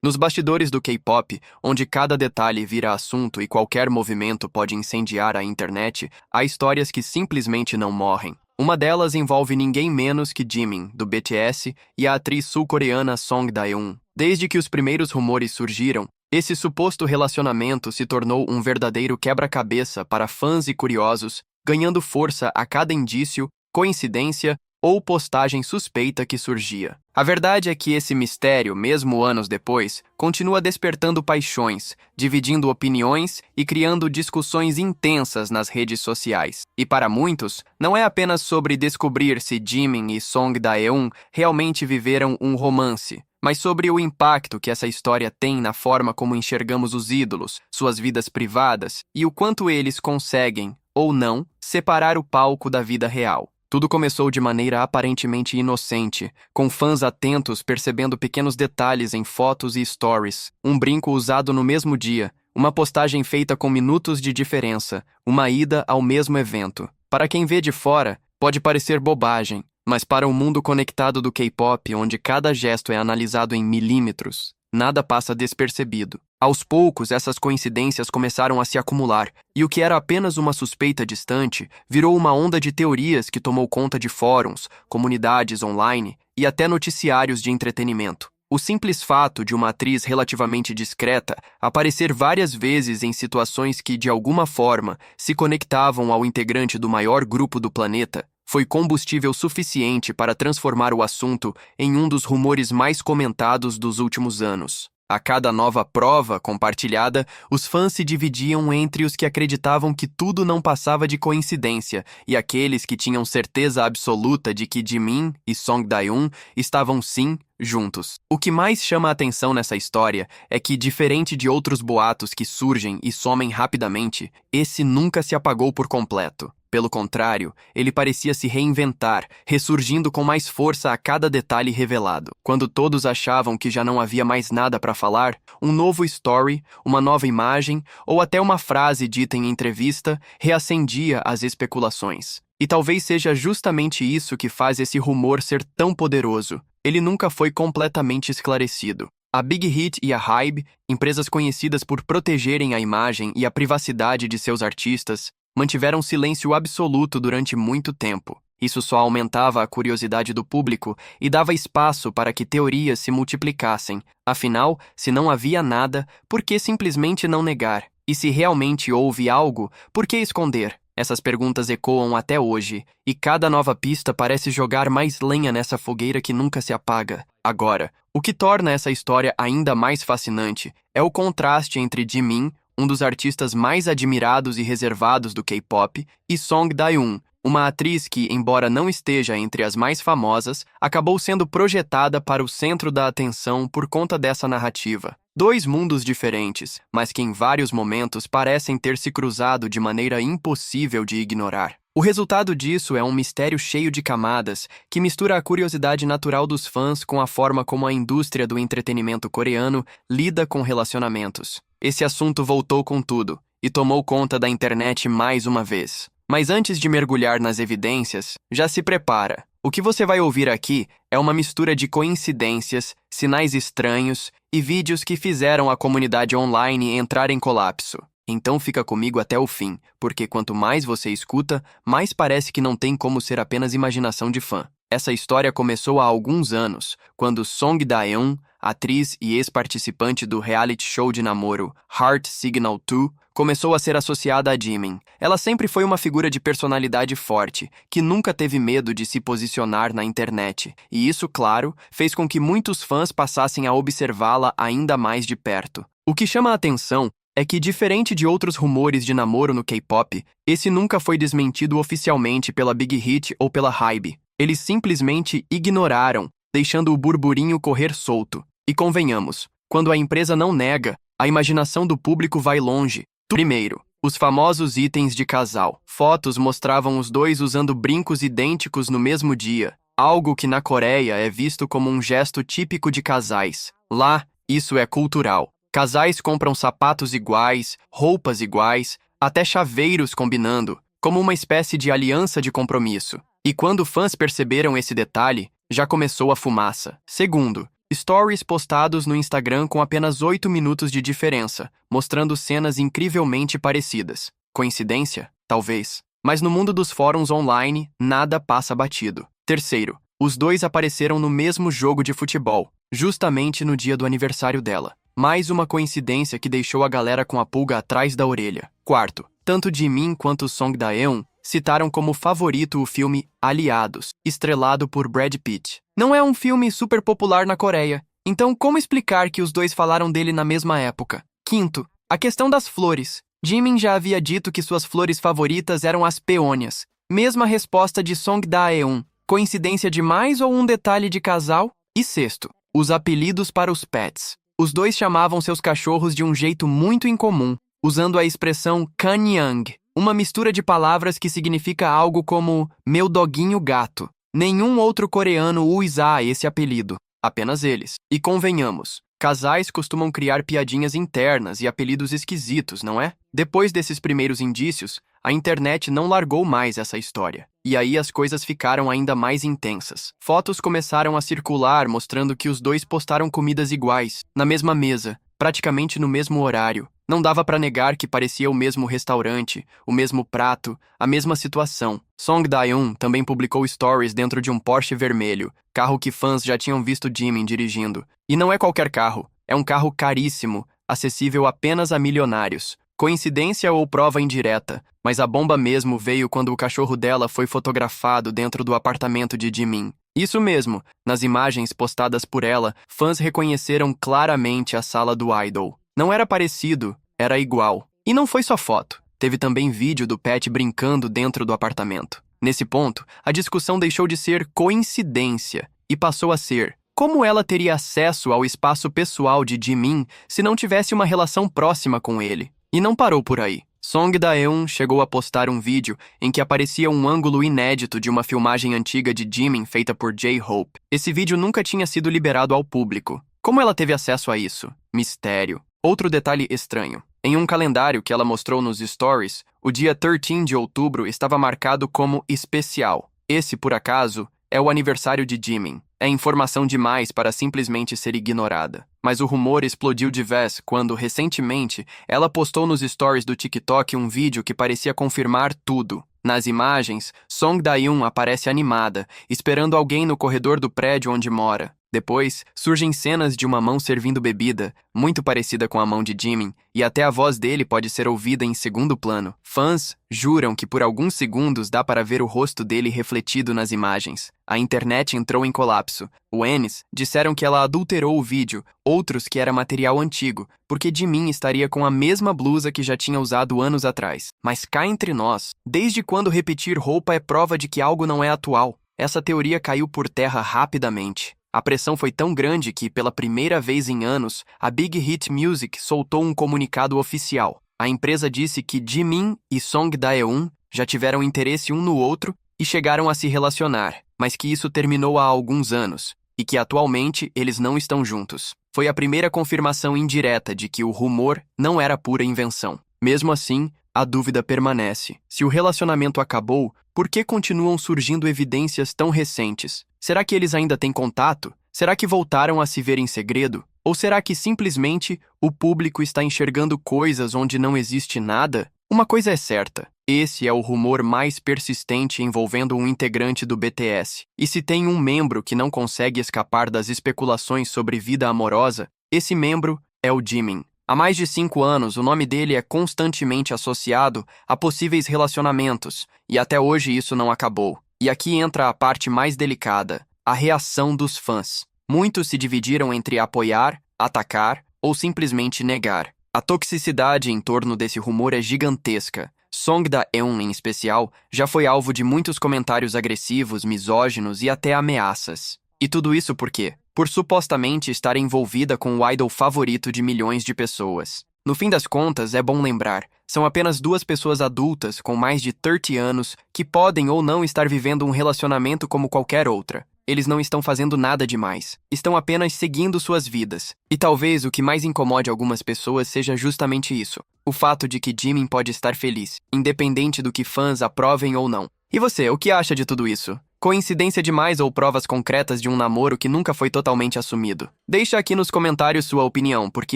Nos bastidores do K-pop, onde cada detalhe vira assunto e qualquer movimento pode incendiar a internet, há histórias que simplesmente não morrem. Uma delas envolve ninguém menos que Jimin, do BTS, e a atriz sul-coreana Song Da-eun. Desde que os primeiros rumores surgiram, esse suposto relacionamento se tornou um verdadeiro quebra-cabeça para fãs e curiosos, ganhando força a cada indício, coincidência ou postagem suspeita que surgia. A verdade é que esse mistério, mesmo anos depois, continua despertando paixões, dividindo opiniões e criando discussões intensas nas redes sociais. E para muitos, não é apenas sobre descobrir se Jimin e Song Da-eun realmente viveram um romance, mas sobre o impacto que essa história tem na forma como enxergamos os ídolos, suas vidas privadas e o quanto eles conseguem, ou não, separar o palco da vida real. Tudo começou de maneira aparentemente inocente, com fãs atentos percebendo pequenos detalhes em fotos e stories, um brinco usado no mesmo dia, uma postagem feita com minutos de diferença, uma ida ao mesmo evento. Para quem vê de fora, pode parecer bobagem, mas para o mundo conectado do K-pop, onde cada gesto é analisado em milímetros, nada passa despercebido. Aos poucos, essas coincidências começaram a se acumular, e o que era apenas uma suspeita distante virou uma onda de teorias que tomou conta de fóruns, comunidades online e até noticiários de entretenimento. O simples fato de uma atriz relativamente discreta aparecer várias vezes em situações que, de alguma forma, se conectavam ao integrante do maior grupo do planeta foi combustível suficiente para transformar o assunto em um dos rumores mais comentados dos últimos anos. A cada nova prova compartilhada, os fãs se dividiam entre os que acreditavam que tudo não passava de coincidência e aqueles que tinham certeza absoluta de que Jimin e Song Da-eun estavam sim juntos. O que mais chama a atenção nessa história é que, diferente de outros boatos que surgem e somem rapidamente, esse nunca se apagou por completo. Pelo contrário, ele parecia se reinventar, ressurgindo com mais força a cada detalhe revelado. Quando todos achavam que já não havia mais nada para falar, um novo story, uma nova imagem ou até uma frase dita em entrevista reacendia as especulações. E talvez seja justamente isso que faz esse rumor ser tão poderoso. Ele nunca foi completamente esclarecido. A Big Hit e a Hybe, empresas conhecidas por protegerem a imagem e a privacidade de seus artistas, mantiveram silêncio absoluto durante muito tempo. Isso só aumentava a curiosidade do público e dava espaço para que teorias se multiplicassem. Afinal, se não havia nada, por que simplesmente não negar? E se realmente houve algo, por que esconder? Essas perguntas ecoam até hoje, e cada nova pista parece jogar mais lenha nessa fogueira que nunca se apaga. Agora, o que torna essa história ainda mais fascinante é o contraste entre Jimin, um dos artistas mais admirados e reservados do K-pop, e Song Da-eun, uma atriz que, embora não esteja entre as mais famosas, acabou sendo projetada para o centro da atenção por conta dessa narrativa. Dois mundos diferentes, mas que em vários momentos parecem ter se cruzado de maneira impossível de ignorar. O resultado disso é um mistério cheio de camadas, que mistura a curiosidade natural dos fãs com a forma como a indústria do entretenimento coreano lida com relacionamentos. Esse assunto voltou com tudo e tomou conta da internet mais uma vez. Mas antes de mergulhar nas evidências, já se prepara. O que você vai ouvir aqui é uma mistura de coincidências, sinais estranhos e vídeos que fizeram a comunidade online entrar em colapso. Então fica comigo até o fim, porque quanto mais você escuta, mais parece que não tem como ser apenas imaginação de fã. Essa história começou há alguns anos, quando Song Da-eun, atriz e ex-participante do reality show de namoro Heart Signal 2, começou a ser associada a Jimin. Ela sempre foi uma figura de personalidade forte, que nunca teve medo de se posicionar na internet, e isso, claro, fez com que muitos fãs passassem a observá-la ainda mais de perto. O que chama a atenção é que, diferente de outros rumores de namoro no K-pop, esse nunca foi desmentido oficialmente pela Big Hit ou pela Hybe. Eles simplesmente ignoraram, deixando o burburinho correr solto. E convenhamos, quando a empresa não nega, a imaginação do público vai longe. Primeiro, os famosos itens de casal. Fotos mostravam os dois usando brincos idênticos no mesmo dia, algo que na Coreia é visto como um gesto típico de casais. Lá, isso é cultural. Casais compram sapatos iguais, roupas iguais, até chaveiros combinando, como uma espécie de aliança de compromisso. E quando fãs perceberam esse detalhe, já começou a fumaça. Segundo, Stories postados no Instagram com apenas 8 minutos de diferença, mostrando cenas incrivelmente parecidas. Coincidência? Talvez. Mas no mundo dos fóruns online, nada passa batido. Terceiro, os dois apareceram no mesmo jogo de futebol, justamente no dia do aniversário dela. Mais uma coincidência que deixou a galera com a pulga atrás da orelha. Quarto, tanto Jimin quanto Song Da-eun citaram como favorito o filme Aliados, estrelado por Brad Pitt. Não é um filme super popular na Coreia, então como explicar que os dois falaram dele na mesma época? Quinto, a questão das flores. Jimin já havia dito que suas flores favoritas eram as peônias. Mesma resposta de Song Da-eun. Coincidência demais ou um detalhe de casal? E sexto, os apelidos para os pets. Os dois chamavam seus cachorros de um jeito muito incomum, usando a expressão Kanyang, uma mistura de palavras que significa algo como meu doguinho gato. Nenhum outro coreano usa esse apelido, apenas eles. E convenhamos, casais costumam criar piadinhas internas e apelidos esquisitos, não é? Depois desses primeiros indícios, a internet não largou mais essa história. E aí as coisas ficaram ainda mais intensas. Fotos começaram a circular mostrando que os dois postaram comidas iguais, na mesma mesa, praticamente no mesmo horário. Não dava pra negar que parecia o mesmo restaurante, o mesmo prato, a mesma situação. Song Da-eun também publicou stories dentro de um Porsche vermelho, carro que fãs já tinham visto Jimin dirigindo. E não é qualquer carro, é um carro caríssimo, acessível apenas a milionários. Coincidência ou prova indireta, mas a bomba mesmo veio quando o cachorro dela foi fotografado dentro do apartamento de Jimin. Isso mesmo, nas imagens postadas por ela, fãs reconheceram claramente a sala do idol. Não era parecido, era igual. E não foi só foto, teve também vídeo do pet brincando dentro do apartamento. Nesse ponto, a discussão deixou de ser coincidência e passou a ser: como ela teria acesso ao espaço pessoal de Jimin se não tivesse uma relação próxima com ele? E não parou por aí. Song Da-eun chegou a postar um vídeo em que aparecia um ângulo inédito de uma filmagem antiga de Jimin feita por J-Hope. Esse vídeo nunca tinha sido liberado ao público. Como ela teve acesso a isso? Mistério. Outro detalhe estranho. Em um calendário que ela mostrou nos stories, o dia 13 de outubro estava marcado como especial. Esse, por acaso, é o aniversário de Jimin. É informação demais para simplesmente ser ignorada. Mas o rumor explodiu de vez quando, recentemente, ela postou nos stories do TikTok um vídeo que parecia confirmar tudo. Nas imagens, Song Da-eun aparece animada, esperando alguém no corredor do prédio onde mora. Depois, surgem cenas de uma mão servindo bebida, muito parecida com a mão de Jimin, e até a voz dele pode ser ouvida em segundo plano. Fãs juram que por alguns segundos dá para ver o rosto dele refletido nas imagens. A internet entrou em colapso. Os disseram que ela adulterou o vídeo, outros que era material antigo, porque Jimin estaria com a mesma blusa que já tinha usado anos atrás. Mas cá entre nós, desde quando repetir roupa é prova de que algo não é atual? Essa teoria caiu por terra rapidamente. A pressão foi tão grande que, pela primeira vez em anos, a Big Hit Music soltou um comunicado oficial. A empresa disse que Jimin e Song Da-eun já tiveram interesse um no outro e chegaram a se relacionar, mas que isso terminou há alguns anos, e que atualmente eles não estão juntos. Foi a primeira confirmação indireta de que o rumor não era pura invenção. Mesmo assim, a dúvida permanece. Se o relacionamento acabou, por que continuam surgindo evidências tão recentes? Será que eles ainda têm contato? Será que voltaram a se ver em segredo? Ou será que simplesmente o público está enxergando coisas onde não existe nada? Uma coisa é certa, esse é o rumor mais persistente envolvendo um integrante do BTS. E se tem um membro que não consegue escapar das especulações sobre vida amorosa, esse membro é o Jimin. Há mais de 5 anos, o nome dele é constantemente associado a possíveis relacionamentos, e até hoje isso não acabou. E aqui entra a parte mais delicada, a reação dos fãs. Muitos se dividiram entre apoiar, atacar ou simplesmente negar. A toxicidade em torno desse rumor é gigantesca. Song Da-eun, em especial, já foi alvo de muitos comentários agressivos, misóginos e até ameaças. E tudo isso por quê? Por supostamente estar envolvida com o idol favorito de milhões de pessoas. No fim das contas, é bom lembrar, são apenas 2 pessoas adultas com mais de 30 anos que podem ou não estar vivendo um relacionamento como qualquer outra. Eles não estão fazendo nada demais. Estão apenas seguindo suas vidas. E talvez o que mais incomode algumas pessoas seja justamente isso. O fato de que Jimin pode estar feliz, independente do que fãs aprovem ou não. E você, o que acha de tudo isso? Coincidência demais ou provas concretas de um namoro que nunca foi totalmente assumido? Deixa aqui nos comentários sua opinião, porque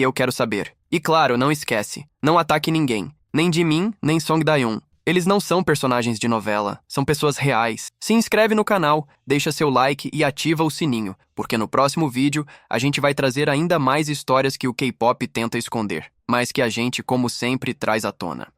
eu quero saber. E claro, não esquece, não ataque ninguém, nem Jimin, nem Song Da-yoon. Eles não são personagens de novela, são pessoas reais. Se inscreve no canal, deixa seu like e ativa o sininho, porque no próximo vídeo a gente vai trazer ainda mais histórias que o K-pop tenta esconder, mas que a gente, como sempre, traz à tona.